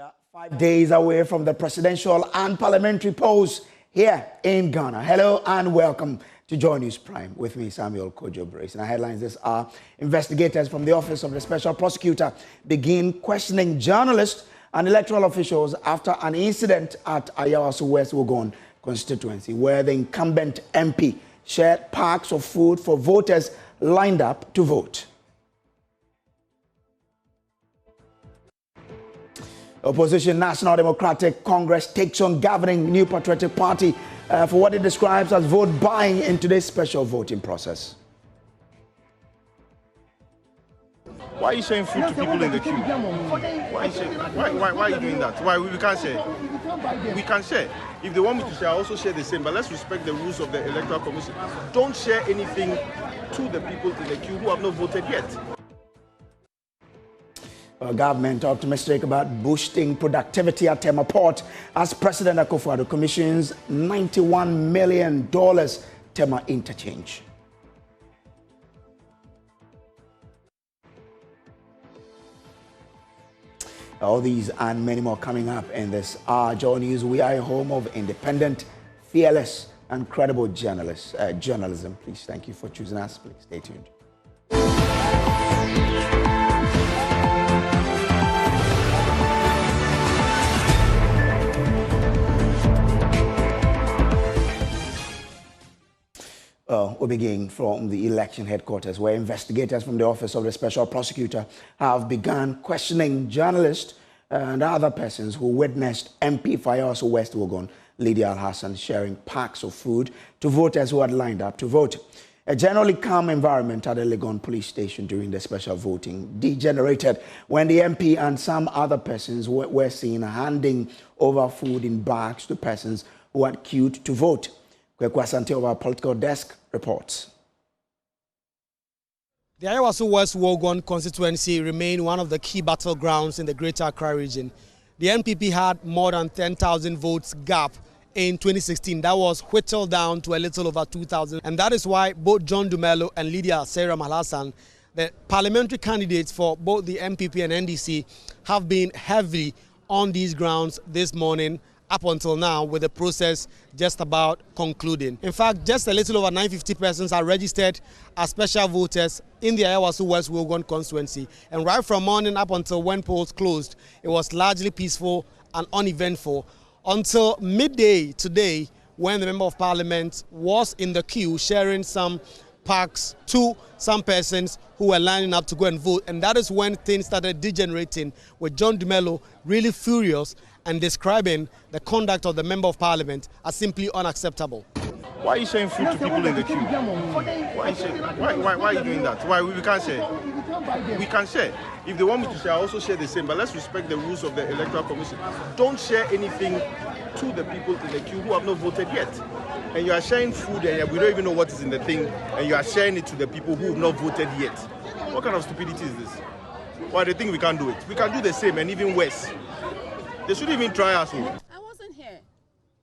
are 5 days away from the presidential and parliamentary polls here in Ghana. Hello and welcome to Joy News Prime with me, Samuel Kojo Brace. And our headlines this are: investigators from the Office of the Special Prosecutor begin questioning journalists and electoral officials after an incident at Ayawaso West Wuoguon constituency, where the incumbent MP shared packs of food for voters lined up to vote. Opposition National Democratic Congress takes on governing New Patriotic Party for what it describes as vote buying in today's special voting process. Why are you sharing food to people in the queue? Why are you doing that? Why we can't share? We can share. If they want me to share, I also share the same. But let's respect the rules of the Electoral Commission. Don't share anything to the people in the queue who have not voted yet. Government optimistic about boosting productivity at TEMA port as President Akufo-Addo commissions $91 million TEMA interchange. All these and many more coming up in this Joy News. We are a home of independent, fearless, and credible journalism. Please, thank you for choosing us. Please stay tuned. We begin from the election headquarters, where investigators from the Office of the Special Prosecutor have begun questioning journalists and other persons who witnessed MP for Ayawaso West Wuoguon, Lydia Al-Hassan, sharing packs of food to voters who had lined up to vote. A generally calm environment at the Legon police station during the special voting degenerated when the MP and some other persons were seen handing over food in bags to persons who had queued to vote. Kweku Asante of our political desk reports. The Ayawaso West Wuoguon constituency remained one of the key battlegrounds in the Greater Accra region. The NPP had more than 10,000 votes gap in 2016. That was whittled down to a little over 2,000. And that is why both John Dumelo and Lydia Al-Hassan, the parliamentary candidates for both the NPP and NDC, have been heavily on these grounds this morning, up until now, with the process just about concluding. In fact, just a little over 950 persons are registered as special voters in the Ayawaso West Wuoguon constituency. And right from morning up until when polls closed, it was largely peaceful and uneventful until midday today, when the Member of Parliament was in the queue sharing some packs to some persons who were lining up to go and vote. And that is when things started degenerating, with John Dumelo really furious and describing the conduct of the Member of Parliament as simply unacceptable. Why are you sharing food to people in the queue? Why are you doing that? Why we can't share? We can share. If they want me to share, I also share the same. But let's respect the rules of the Electoral Commission. Don't share anything to the people in the queue who have not voted yet. And you are sharing food and we don't even know what is in the thing, and you are sharing it to the people who have not voted yet. What kind of stupidity is this? Why they think we can't do it? We can do the same and even worse. They shouldn't even try us. I wasn't here.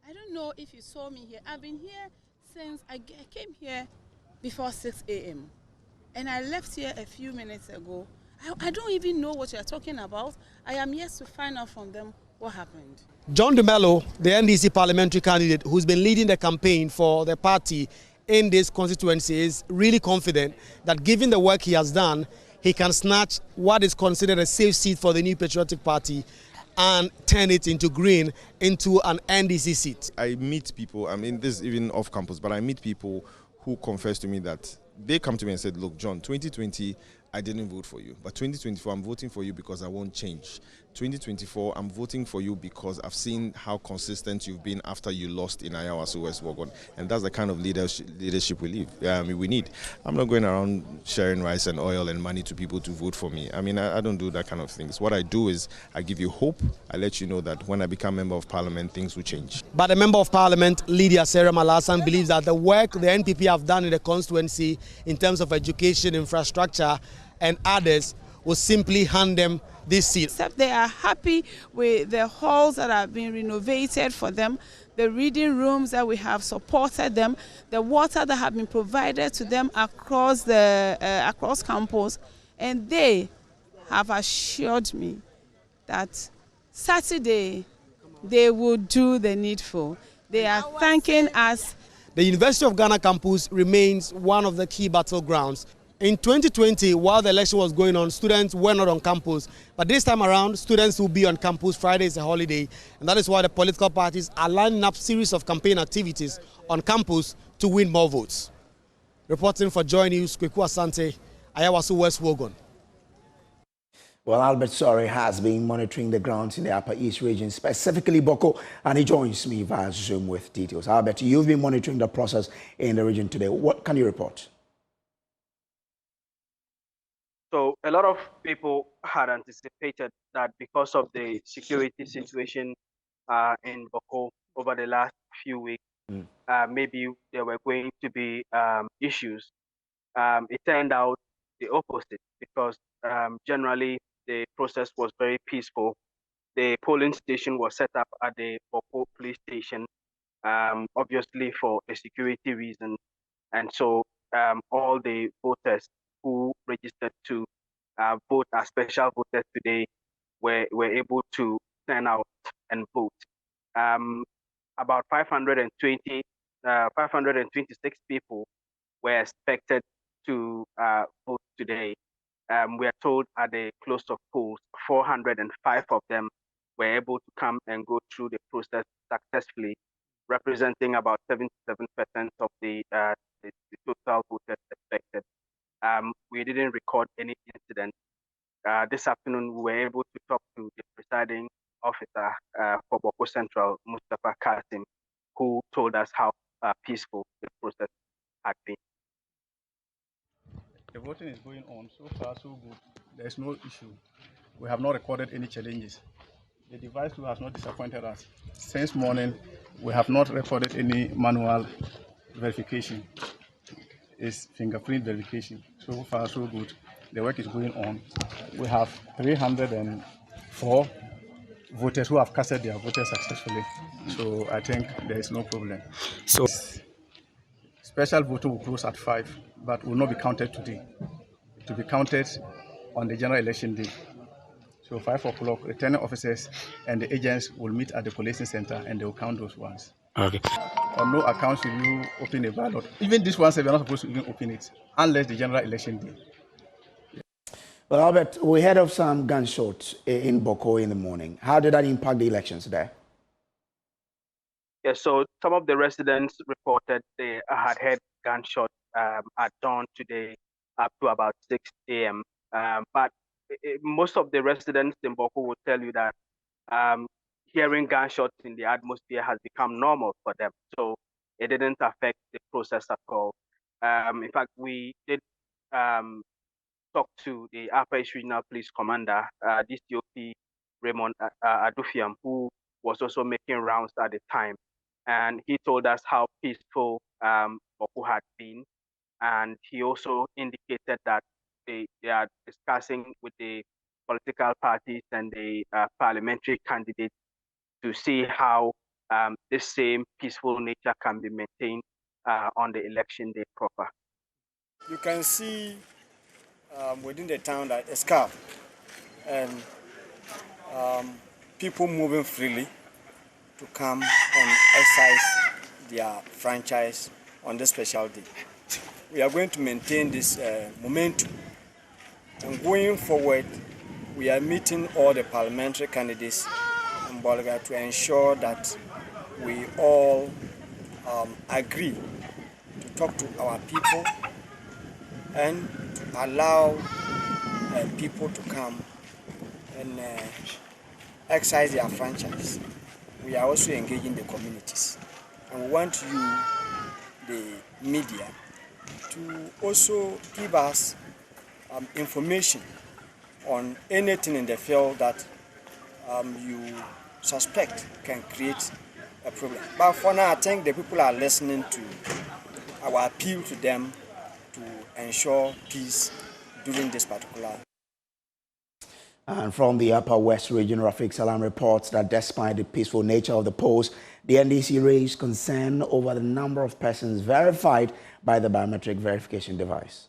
I don't know if you saw me here. I've been here since I came here before 6 a.m. and I left here a few minutes ago. I don't even know what you're talking about. I am yet to find out from them what happened. John Dumelo, the NDC parliamentary candidate who's been leading the campaign for the party in this constituency, is really confident that given the work he has done, he can snatch what is considered a safe seat for the New Patriotic Party and turn it into green, into an NDC seat. I meet people, I mean this is even off campus, but I meet people who confess to me that they come to me and said, look, John, 2020, I didn't vote for you. But 2024, I'm voting for you because I want change. 2024, I'm voting for you because I've seen how consistent you've been after you lost in Ayawaso West Wuoguon. And that's the kind of leadership we need. I'm not going around sharing rice and oil and money to people to vote for me. I mean, I don't do that kind of things. What I do is I give you hope. I let you know that when I become Member of Parliament, things will change. But the Member of Parliament, Lydia Al-Hassan, believes that the work the NPP have done in the constituency in terms of education, infrastructure, and others will simply hand them this seat. Except they are happy with the halls that have been renovated for them, the reading rooms that we have supported them, the water that have been provided to them across campus, and they have assured me that Saturday, they will do the needful. They are thanking us. The University of Ghana campus remains one of the key battlegrounds. In 2020, while the election was going on, students were not on campus. But this time around, students will be on campus. Friday is a holiday. And that is why the political parties are lining up a series of campaign activities on campus to win more votes. Reporting for Joy News, Kweku Asante, Ayawaso West Wuoguon. Well, Albert Sorry has been monitoring the grounds in the Upper East region, specifically Bawku, and he joins me via Zoom with details. Albert, you've been monitoring the process in the region today. What can you report? So a lot of people had anticipated that because of the security situation in Bawku over the last few weeks, maybe there were going to be issues. It turned out the opposite because generally the process was very peaceful. The polling station was set up at the Bawku police station, obviously for a security reason. And so all the voters who registered to vote as special voters today were able to turn out and vote. About 526 people were expected to vote today. We are told at the close of polls, 405 of them were able to come and go through the process successfully, representing about 77% of the total voters expected. We didn't record any incident. This afternoon, we were able to talk to the presiding officer for Aasu Central, Mustafa Kasim, who told us how peaceful the process had been. The voting is going on so far, so good. There's no issue. We have not recorded any challenges. The device too has not disappointed us. Since morning, we have not recorded any manual verification. It's fingerprint verification. So far, so good. The work is going on. We have 304 voters who have casted their voters successfully. So I think there is no problem. So special voting will close at 5, but will not be counted today. To be counted on the general election day. So 5 o'clock, returning officers and the agents will meet at the collation center and they will count those ones. Okay. On no account will you open a ballot. Even this one, we are not supposed to even open it unless the general election day. Well, Albert, we heard of some gunshots in Bawku in the morning. How did that impact the elections there? Yeah, so some of the residents reported they had heard gunshots at dawn today up to about 6 a.m. But most of the residents in Bawku will tell you that hearing gunshots in the atmosphere has become normal for them. So it didn't affect the process at all. In fact, we did talk to the Upper East Regional Police Commander, DCOP Raymond Adufiam, who was also making rounds at the time. And he told us how peaceful Bawku had been. And he also indicated that they are discussing with the political parties and the parliamentary candidates to see how this same peaceful nature can be maintained on the election day proper. You can see within the town that it's calm and people moving freely to come and exercise their franchise on this special day. We are going to maintain this momentum, and going forward, we are meeting all the parliamentary candidates in Bolga to ensure that we all agree to talk to our people and to allow people to come and exercise their franchise. We are also engaging the communities, and we want you, the media, to also give us information on anything in the field that you suspect can create a problem. But for now, I think the people are listening to our appeal to them to ensure peace during this particular. And from the Upper West region, Rafiq Salam reports that despite the peaceful nature of the polls, the NDC raised concern over the number of persons verified by the biometric verification device.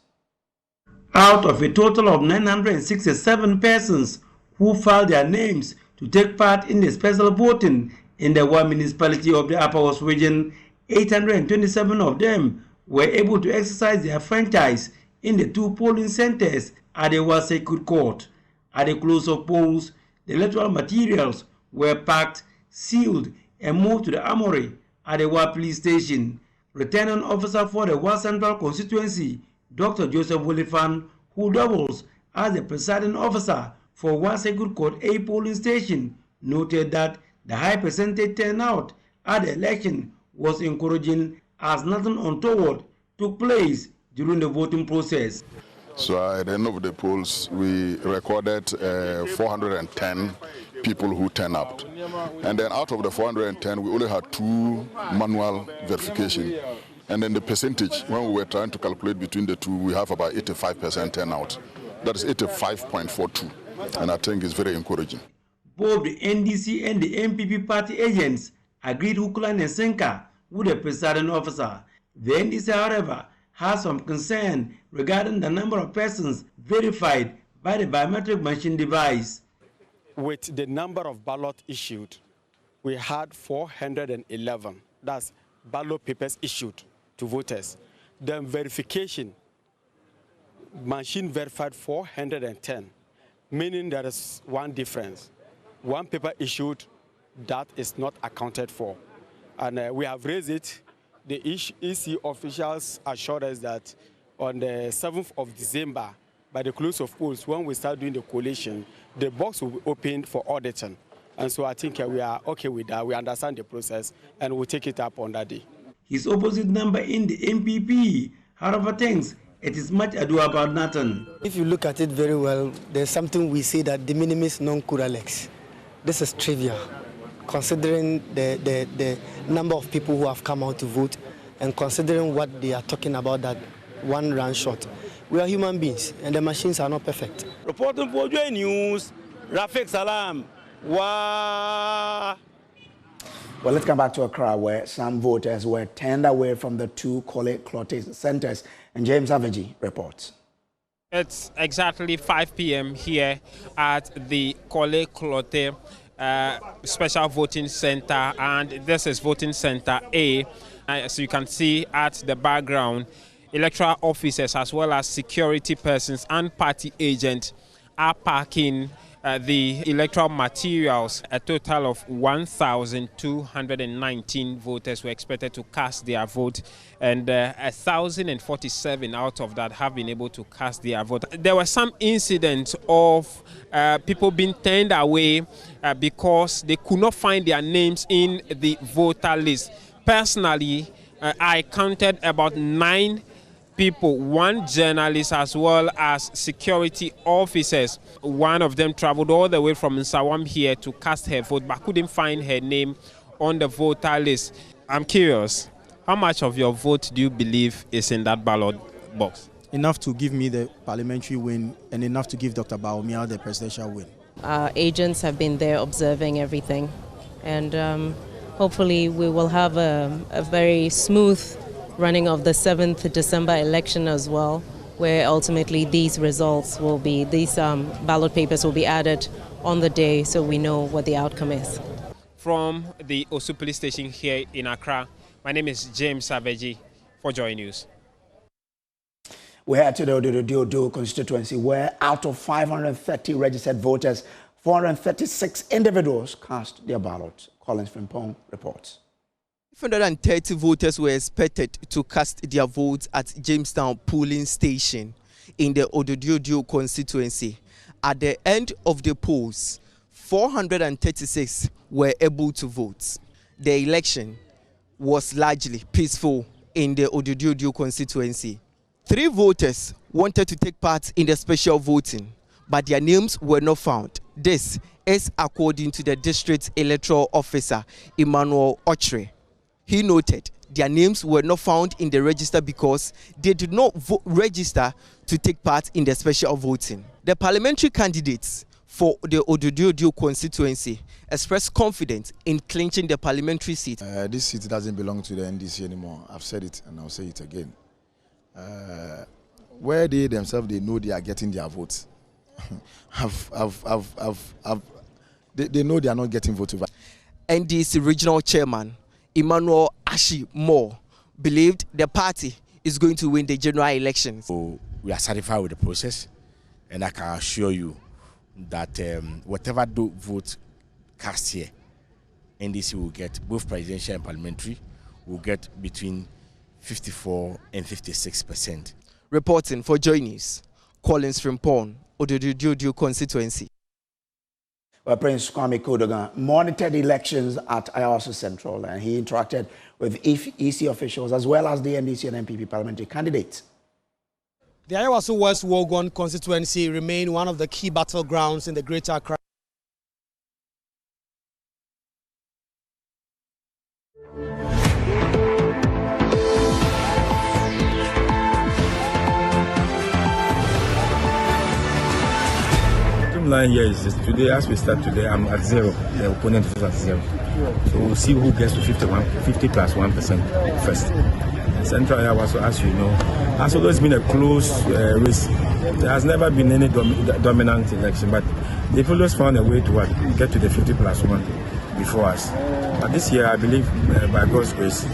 Out of a total of 967 persons who filed their names to take part in the special voting in the one municipality of the Ayawaso region. 827 of them were able to exercise their franchise in the 2 polling centers at the Aasu Court. At the close of polls, the electoral materials were packed, sealed, and moved to the armory at the Aasu police station. Returning officer for the Aasu Central constituency, Dr. Joseph Wolifan, who doubles as the presiding officer for Aasu Court A polling station, noted that the high percentage turnout at the election was encouraging, as nothing untoward took place during the voting process. So at the end of the polls, we recorded 410 people who turned up. And then out of the 410, we only had 2 manual verification. And then the percentage, when we were trying to calculate between the two, we have about 85% turnout. That is 85.42. And I think it's very encouraging. Both the NDC and the MPP party agents agreed Hukula and Senka with the presiding officer. The NDC, however, has some concern regarding the number of persons verified by the biometric machine device. With the number of ballots issued, we had 411. That's ballot papers issued to voters. Then verification, machine verified 410, meaning there is one difference. One paper issued that is not accounted for. And we have raised it. The EC officials assured us that on the 7th of December, by the close of polls, when we start doing the collation, the box will be opened for auditing. And so I think we are okay with that. We understand the process, and we'll take it up on that day. His opposite number in the MPP, however, thinks it is much ado about nothing. If you look at it very well, there's something we say that de minimis non cura lex. This is trivial, considering the number of people who have come out to vote and considering what they are talking about, that one run short. We are human beings and the machines are not perfect. Reporting for Joy News, Rafik Salam. Wow. Well, let's come back to Accra, where some voters were turned away from the 2 Korle Klottey centers. And James Aveji reports. It's exactly 5 p.m. here at the Korle Klottey Special Voting Center, and this is Voting Center A. As you can see at the background, electoral officers as well as security persons and party agents are packing the electoral materials. A total of 1,219 voters were expected to cast their vote, and 1,047 out of that have been able to cast their vote. There were some incidents of people being turned away because they could not find their names in the voter list. Personally, I counted about 9 people, 1 journalist as well as security officers. One of them traveled all the way from Nsawam here to cast her vote, but couldn't find her name on the voter list. I'm curious, how much of your vote do you believe is in that ballot box? Enough to give me the parliamentary win and enough to give Dr. Bawumia the presidential win. Our agents have been there observing everything, and hopefully we will have a very smooth running of the 7th December election as well, where ultimately these results will be, these ballot papers will be added on the day so we know what the outcome is. From the Aasu police station here in Accra, my name is James Aveji for Joy News. We head to the Ododo constituency, where out of 530 registered voters, 436 individuals cast their ballots. Collins Frimpong reports. 530 voters were expected to cast their votes at Jamestown polling station in the Ododo constituency. At the end of the polls, 436 were able to vote. The election was largely peaceful in the Ododo constituency. 3 voters wanted to take part in the special voting, but their names were not found. This is according to the district electoral officer, Emmanuel Ochre. He noted their names were not found in the register because they did not register to take part in the special voting. The parliamentary candidates for the Ododo constituency expressed confidence in clinching the parliamentary seat. This seat doesn't belong to the NDC anymore. I've said it and I'll say it again. Where they themselves, they know they are getting their votes. they know they are not getting voted. NDC regional chairman Emmanuel Ashi Moore believed the party is going to win the general elections. So we are satisfied with the process, and I can assure you that whatever vote cast here, NDC will get, both presidential and parliamentary, will get between 54 and 56%. Reporting for Joy News, Collins Frimpong, Ododudu constituency. Well, Prince Kwame Kodogan monitored elections at Ayawaso Central, and he interacted with EC officials as well as the NDC and MPP parliamentary candidates. The Ayawaso West Wuoguon constituency remain one of the key battlegrounds in the Greater Accra. Line here is this. Today, as we start today, I'm at 0. The opponent is at 0. So we'll see who gets to 50 plus 1% first. Central Ayawaso, as you know, has always been a close race. There has never been any dominant election, but they've always found a way to get to the 50 plus 1 before us. But this year, I believe, by God's grace,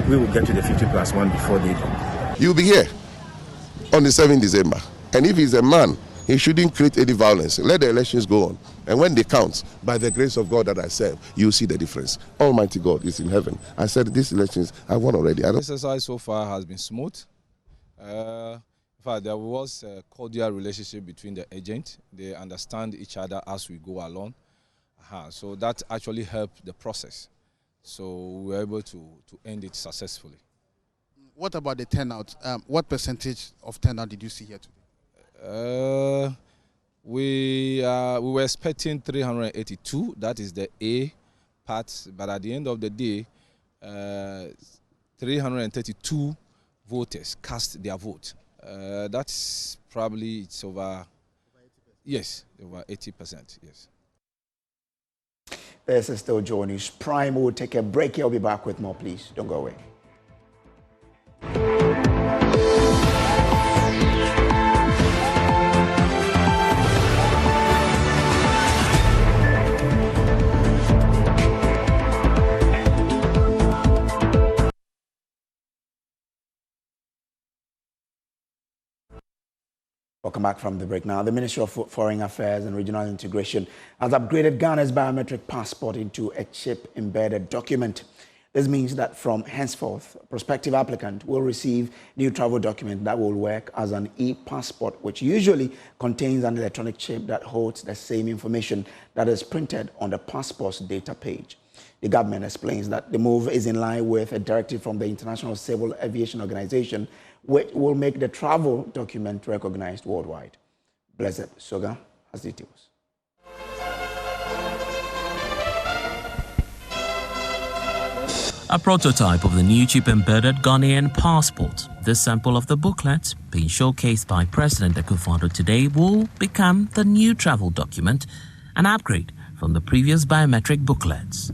we will get to the 50 plus 1 before they do. You'll be here on the 7th December. And if he's a man, he shouldn't create any violence. Let the elections go on. And when they count, by the grace of God that I serve, you'll see the difference. Almighty God is in heaven. I said these elections, I won already. The exercise so far has been smooth. In fact, there was a cordial relationship between the agents. They understand each other as we go along. So that actually helped the process. So we were able to end it successfully. What about the turnout? What percentage of turnout did you see here today? We were expecting 382. That is the A part, but at the end of the day, 332 voters cast their vote. That's probably it's over. Yes, over 80%. Yes. This is still Joy News Prime. We'll take a break here. I'll be back with more. Please don't go away. Welcome back from the break now. The Ministry of Foreign Affairs and Regional Integration has upgraded Ghana's biometric passport into a chip-embedded document. This means that from henceforth, a prospective applicant will receive new travel document that will work as an e-passport, which usually contains an electronic chip that holds the same information that is printed on the passport's data page. The government explains that the move is in line with a directive from the International Civil Aviation Organization, which will make the travel document recognized worldwide. Blessed Soga has details. A prototype of the new chip-embedded Ghanaian passport, this sample of the booklet, being showcased by President Akufo-Addo today, will become the new travel document, an upgrade from the previous biometric booklets.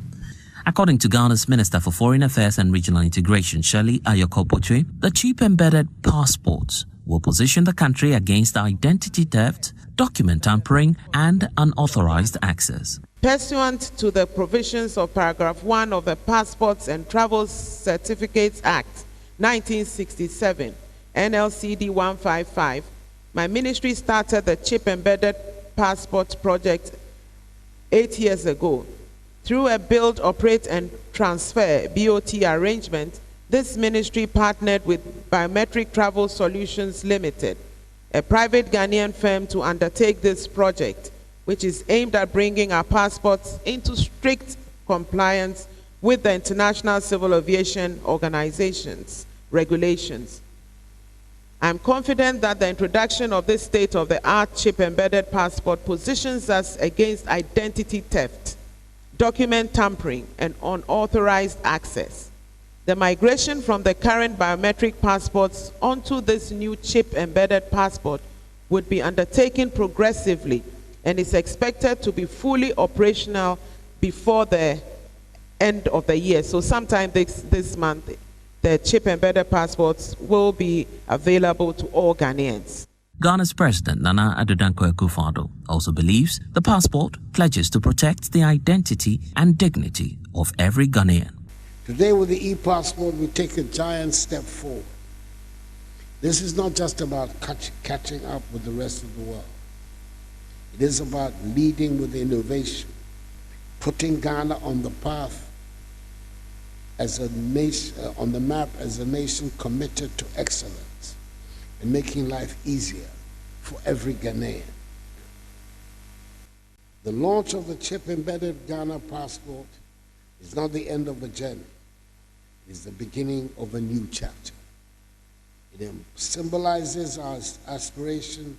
According to Ghana's Minister for Foreign Affairs and Regional Integration, Shirley Ayokobotwe, the chip-embedded passports will position the country against identity theft, document tampering, and unauthorized access. Pursuant to the provisions of paragraph 1 of the Passports and Travel Certificates Act 1967, NLCD 155, my ministry started the chip-embedded passport project 8 years ago. Through a build, operate, and transfer BOT arrangement, this ministry partnered with Biometric Travel Solutions Limited, a private Ghanaian firm, to undertake this project, which is aimed at bringing our passports into strict compliance with the International Civil Aviation Organization's regulations. I'm confident that the introduction of this state-of-the-art chip-embedded passport positions us against identity theft, document tampering, and unauthorized access. The migration from the current biometric passports onto this new chip-embedded passport would be undertaken progressively and is expected to be fully operational before the end of the year. So sometime this month, the chip-embedded passports will be available to all Ghanaians. Ghana's President Nana Addo Dankwa Akufo-Addo also believes the passport pledges to protect the identity and dignity of every Ghanaian. Today, with the e-passport, we take a giant step forward. This is not just about catching up with the rest of the world. It is about leading with innovation, putting Ghana on the path as a nation, on the map as a nation committed to excellence and making life easier for every Ghanaian. The launch of the chip-embedded Ghana passport is not the end of the journey. It is the beginning of a new chapter. It symbolizes our aspiration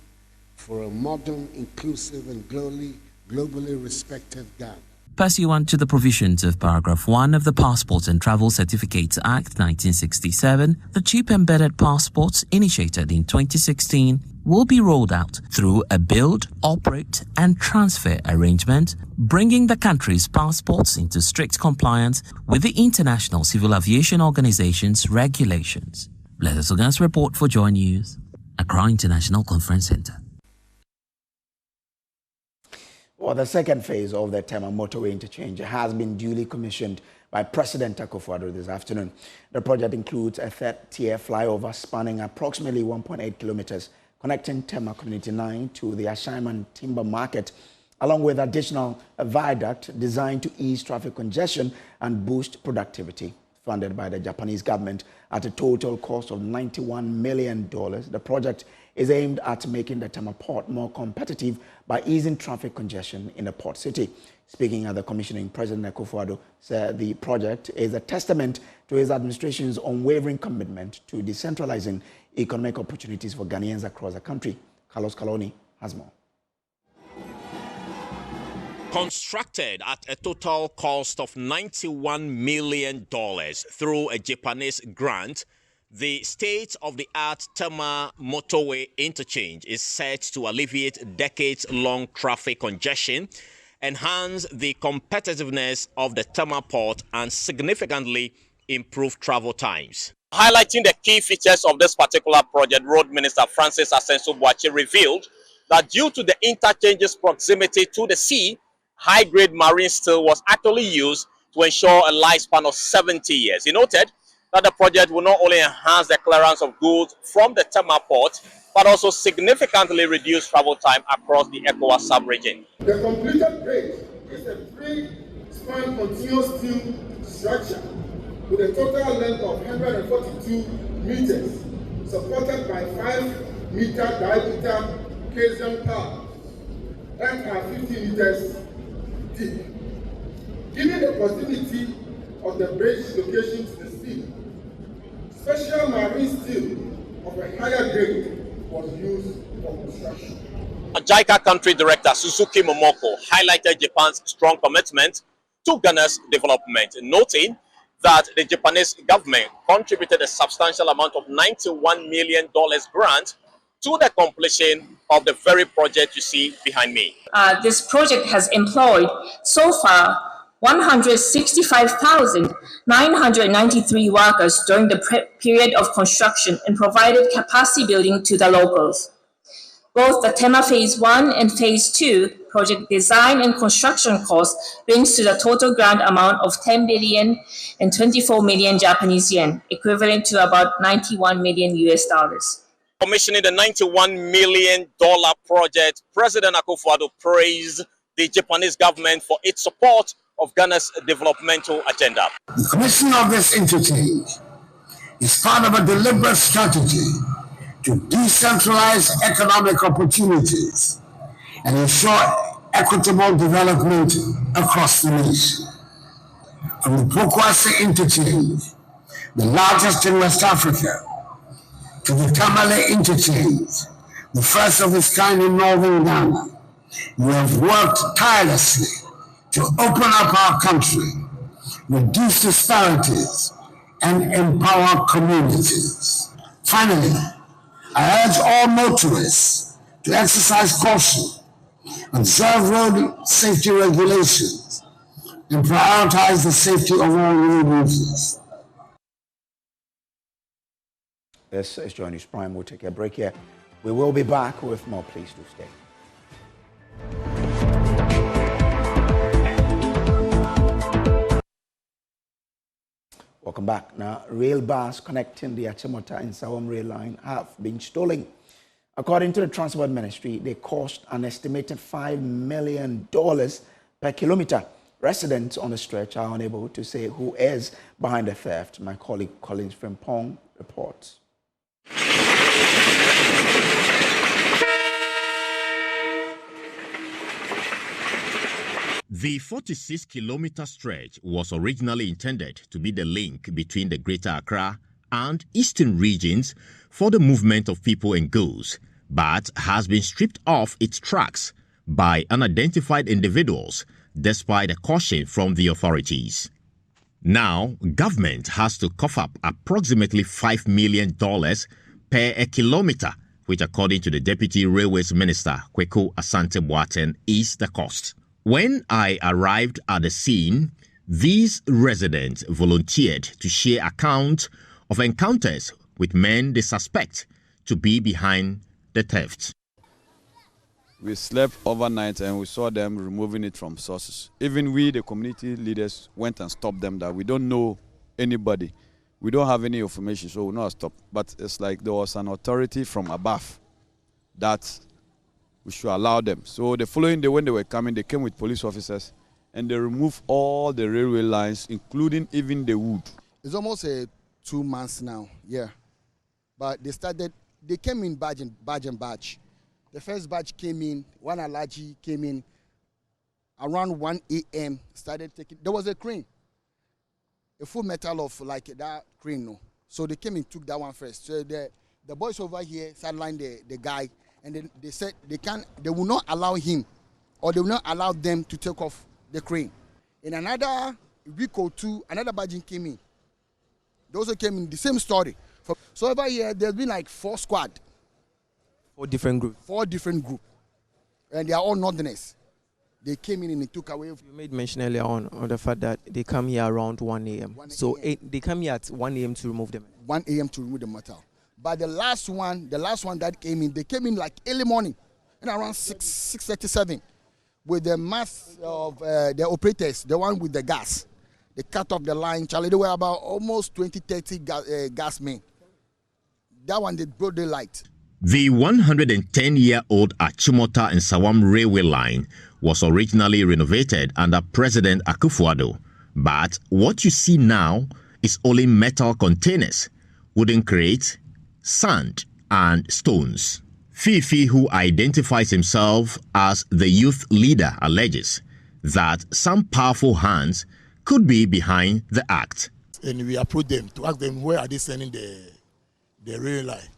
for a modern, inclusive, and globally respected Ghana. Pursuant to the provisions of paragraph 1 of the Passports and Travel Certificates Act 1967, the chip-embedded passports initiated in 2016 will be rolled out through a build, operate, and transfer arrangement, bringing the country's passports into strict compliance with the International Civil Aviation Organization's regulations. Blessed Ogan's report for Joy News, Accra International Conference Center. Well, the second phase of the TEMA motorway interchange has been duly commissioned by President Akufo-Addo this afternoon. The project includes a third-tier flyover spanning approximately 1.8 kilometers, connecting TEMA Community 9 to the Ashaiman Timber Market, along with additional viaduct designed to ease traffic congestion and boost productivity. Funded by the Japanese government at a total cost of $91 million, the project is aimed at making the TEMA port more competitive by easing traffic congestion in the port city. Speaking at the commissioning, President Akufo-Addo said the project is a testament to his administration's unwavering commitment to decentralizing economic opportunities for Ghanaians across the country. Carlos Kaloni has more. Constructed at a total cost of $91 million through a Japanese grant, the state-of-the-art TEMA motorway interchange is set to alleviate decades-long traffic congestion, enhance the competitiveness of the TEMA port, and significantly improve travel times. Highlighting the key features of this particular project, Road Minister Francis Asenso-Boakye revealed that due to the interchange's proximity to the sea, high-grade marine steel was actually used to ensure a lifespan of 70 years. He noted that the project will not only enhance the clearance of goods from the TEMA port, but also significantly reduce travel time across the ECOWAS sub-region. The completed bridge is a 3-span continuous steel structure with a total length of 142 meters, supported by 5-meter diameter caisson piles that are 50 meters deep. Given the proximity of the bridge location to the sea, special marine steel of a higher grade was used for construction. JICA Country Director Suzuki Momoko highlighted Japan's strong commitment to Ghana's development, noting that the Japanese government contributed a substantial amount of $91 million grant to the completion of the very project you see behind me. This project has employed so far 165,993 workers during the period of construction and provided capacity building to the locals. Both the TEMA Phase 1 and Phase 2 project design and construction costs brings to the total grant amount of 10 billion and 24 million Japanese yen, equivalent to about $91 million US. Commissioning the $91 million project, President Akufo-Addo praised the Japanese government for its support of Ghana's developmental agenda. The commission of this interchange is part of a deliberate strategy to decentralize economic opportunities and ensure equitable development across the nation. From the Bawku interchange, the largest in West Africa, to the Tamale interchange, the first of its kind in northern Ghana, we have worked tirelessly to open up our country, reduce disparities, and empower communities. Finally, I urge all motorists to exercise caution, observe road safety regulations, and prioritize the safety of all road users. This is Joy News Prime. We'll take a break here. We will be back with more. Please do stay. Welcome back. Now, rail bars connecting the Achimota and Sawam rail line have been stolen. According to the Transport Ministry, they cost an estimated $5 million per kilometer. Residents on the stretch are unable to say who is behind the theft. My colleague Collins Frimpong reports. The 46-kilometer stretch was originally intended to be the link between the Greater Accra and Eastern regions for the movement of people and goods, but has been stripped off its tracks by unidentified individuals despite a caution from the authorities. Now, government has to cough up approximately $5 million per a kilometer, which according to the Deputy Railways Minister, Kweku Asante-Boateng, is the cost. When I arrived at the scene, these residents volunteered to share accounts of encounters with men they suspect to be behind the theft. We slept overnight and we saw them removing it from sources. Even we, the community leaders, went and stopped them that we don't know anybody. We don't have any information, so we'll not stop. But it's like there was an authority from above that we should allow them. So the following day when they were coming, they came with police officers and they removed all the railway lines, including even the wood. It's almost 2 months now, yeah. But they came in batch and batch. The first batch came in, one Alaji came in around 1 a.m., started taking, there was a crane, a full metal of like that crane, no. So they came and took that one first. So the boys over here sidelined the guy, and then they said they will not allow him, or they will not allow them to take off the crane. In another week or two, another badging came in. They also came in the same story. So over here, there's been like 4 squads. 4 different groups. 4 different groups. And they are all northerners. They came in and they took away. You made mention earlier on the fact that they come here around 1 a.m. So they come here at 1 a.m. to remove them. 1 a.m. to remove the metal. But the last one that came in, they came in like early morning, and around 6:37, with the mass of the operators, the one with the gas. They cut off the line. Charlie, they were about almost 20-30 gas men. That one, they brought the light. The 110-year-old Achimota and Sawam railway line was originally renovated under President Akufo-Addo. But what you see now is only metal containers, wooden crates, sand and stones. Fifi, who identifies himself as the youth leader, alleges that some powerful hands could be behind the act. And we approached them to ask them where are they sending the rail line.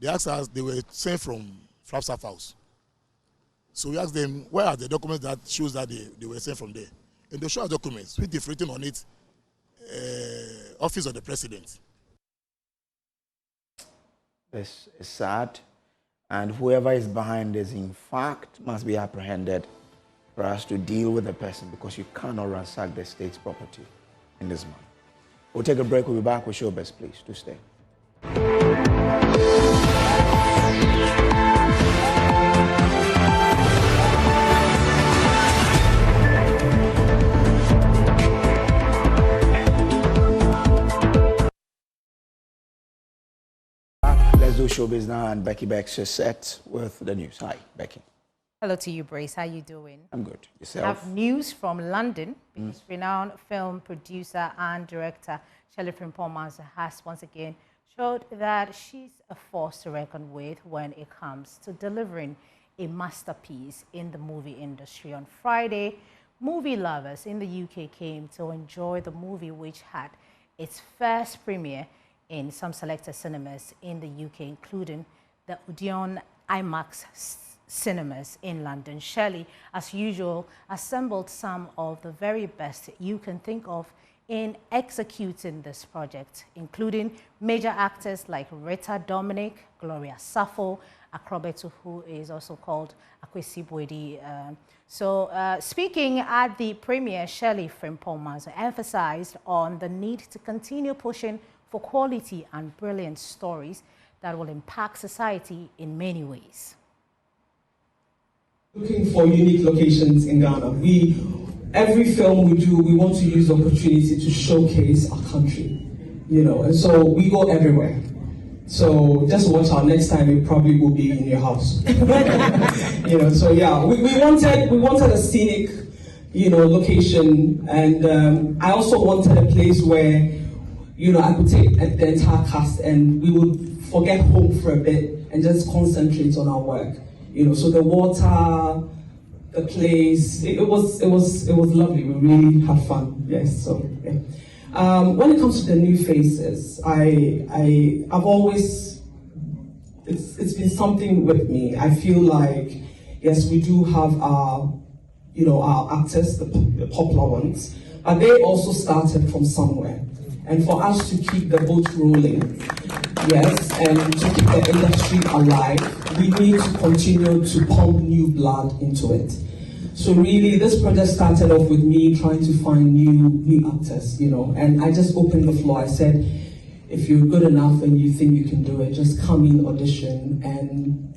They asked us, they were sent from Flagstaff House. So we asked them, where are the documents that shows that they were sent from there? And they show us documents with the written on it, Office of the President. This is sad, and whoever is behind this, in fact, must be apprehended for us to deal with the person, because you cannot ransack the state's property in this manner. We'll take a break. We'll be back with Showbiz. Please do stay. Let's do Showbiz now, and Becky Bex is set with the news. Hi, Becky. Hello to you, Brace. How you doing? I'm good. Yourself? I have news from London, because renowned film producer and director Shirley Frimpong has once again showed that she's a force to reckon with when it comes to delivering a masterpiece in the movie industry. On Friday, movie lovers in the UK came to enjoy the movie, which had its first premiere in some selected cinemas in the UK, including the Odeon IMAX cinemas in London. Shirley, as usual, assembled some of the very best you can think of in executing this project, including major actors like Rita Dominic, Gloria Sappho, Akrobetu, who is also called Akwesi Boedi. Speaking at the premiere, Shirley Frimpong emphasized on the need to continue pushing for quality and brilliant stories that will impact society in many ways. Looking for unique locations in Ghana. Every film we do, we want to use the opportunity to showcase our country, and so we go everywhere. So just watch out, next time it probably will be in your house. So yeah, we wanted a scenic, location, and I also wanted a place where, I could take the entire cast and we would forget home for a bit and just concentrate on our work. So the water, the place, it was lovely. We really had fun. Yes. So yeah. When it comes to the new faces, I've always, it's been something with me. I feel like, yes, we do have our actors, the popular ones, but they also started from somewhere. And for us to keep the boat rolling, yes, and to keep the industry alive, we need to continue to pump new blood into it. So really, this project started off with me trying to find new actors, and I just opened the floor. I said, if you're good enough and you think you can do it, just come in, audition, and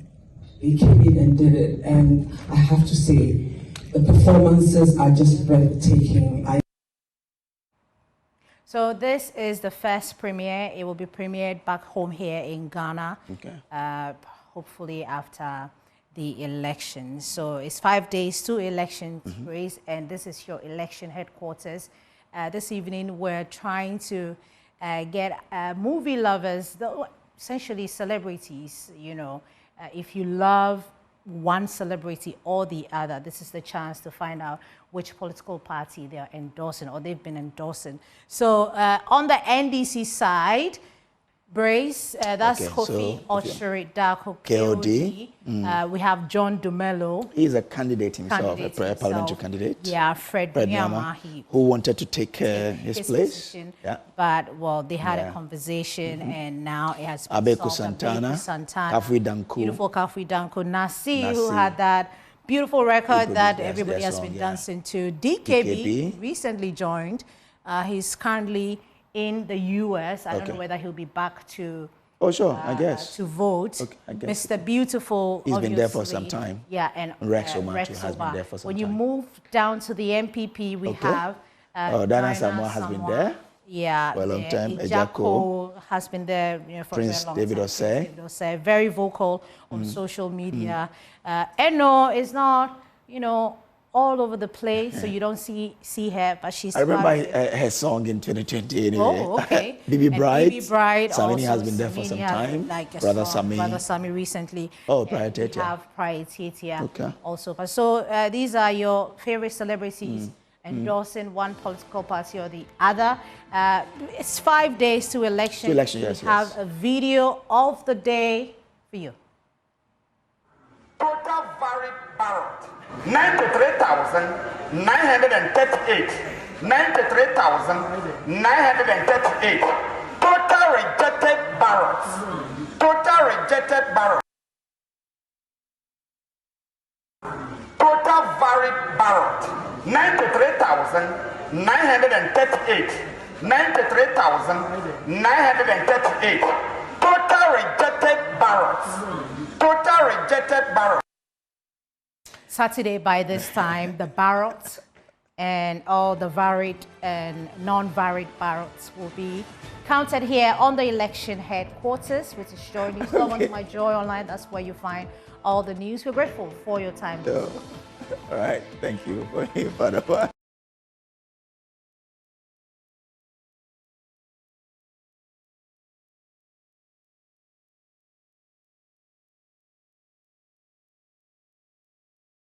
they came in and did it. And I have to say, the performances are just breathtaking. So this is the first premiere. It will be premiered back home here in Ghana, hopefully after the election. So it's 5 days to election race, and this is your election headquarters. This evening, we're trying to get movie lovers, essentially celebrities, if you love one celebrity or the other, this is the chance to find out which political party they are endorsing or they've been endorsing. So on the NDC side, Brace, that's Kofi Oshiri Darko KOD. We have John Dumelo. He's a candidate himself, a parliamentary candidate. Yeah, Fred Nyama, who wanted to take his place. Yeah. But, well, they had a conversation and now it has been Abeku solved. Santana, Kafui Danku. Beautiful Kafui Danku. Nasi, who had that beautiful record that everybody has been dancing to. DKB recently joined. He's currently in the U.S. I don't know whether he'll be back to I guess to vote. I guess. Mr. Beautiful, he's been there for some time. Yeah, and Rex Oman has been there for some time. When you move down to the MPP, we have Dana Samoa has been there. Yeah, for a long time. Ejako has been there for Prince a long David time. Osei. Osei, very vocal on social media. Eno is not, all over the place, so you don't see her, but she's. I remember her song in 2020 anyway. Oh, okay. Bibi Bride. Samini has been there for some time. Brother Sami recently. Oh, Prior Tetia. We have Prior Tetia also. So these are your favorite celebrities endorsing one political party or the other. It's 5 days to election. Yes, we have a video of the day for you. Total varied ballot. 93,938. 93,938. Total rejected ballots. Total rejected ballots. Total varied ballot. 93,938. 93,938. Total rejected ballots. Total rejected ballots. Saturday by this time, the ballots and all the varied and non-varied ballots will be counted here on the election headquarters, which is Joy News. Log on to my Joy Online. That's where you find all the news. We're grateful for your time. All right. Thank you for the